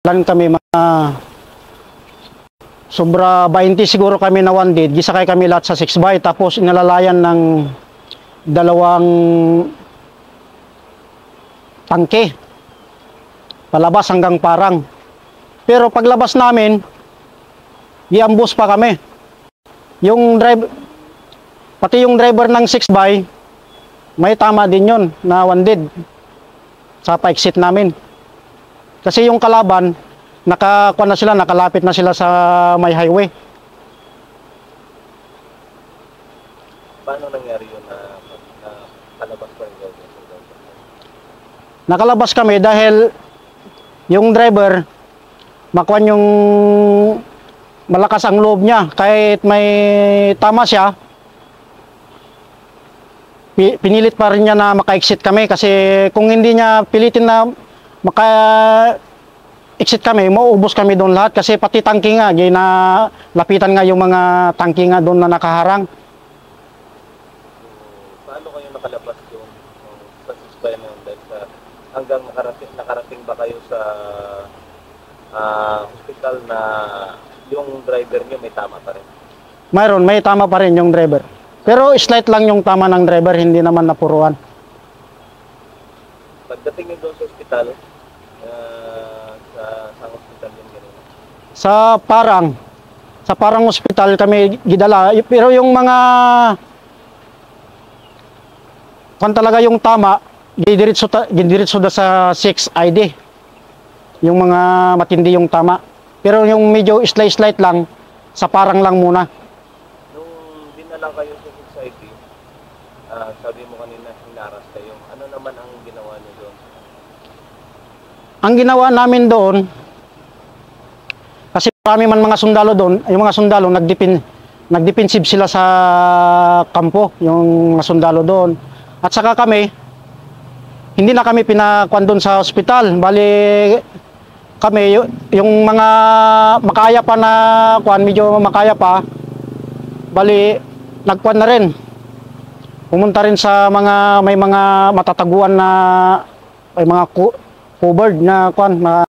Lan kami mga sobra 20 siguro kami na wanted. Gisakay kami lahat sa 6x tapos inalalayan ng dalawang tangke. Palabas hanggang Parang. Pero paglabas namin, i-ambush pa kami. Pati yung driver ng 6x, may tama din yon na wanted sa pa-exit namin. Kasi yung kalaban, nakalapit na sila sa may highway. Paano nangyari yun na nakalabas pa rin? Nakalabas kami dahil yung driver, makuha yung malakas ang loob niya. Kahit may tama siya, pinilit pa rin niya na maka-exit kami. Kasi kung hindi niya pilitin na maka-exit kami, mauubos kami doon lahat. Kasi pati tangke nga, lapitan nga yung mga tangke nga doon na nakaharang. Paano kayo nakalabas yung sa sisbayan na yun? Hanggang nakarating ba kayo sa hospital na yung driver niyo may tama pa rin? Mayroon, may tama pa rin yung driver. Pero slight lang yung tama ng driver, hindi naman napuruan. Pagdating niyo doon sa hospital, sa hospital din ganun? Sa Parang hospital kami gidala. Pero yung mga kung talaga yung tama, gidiretso da sa 6ID. Yung mga matindi yung tama. Pero yung medyo slight lang, sa Parang lang muna. Nung dinala kayo sa 6ID, sabi mo kanina hinaras kayo. Ano naman ang ginawa niyo doon? Ang ginawa namin doon, kasi marami man mga sundalo doon, yung mga sundalo nagdefensive sila sa kampo, yung mga sundalo doon. At saka kami, hindi na kami pinakuan doon sa ospital. Bali kami, yung mga makaya pa na kuan, medyo makaya pa, bali nagkuan na rin. Pumunta rin sa may mga matataguan na may mga covered na kuan na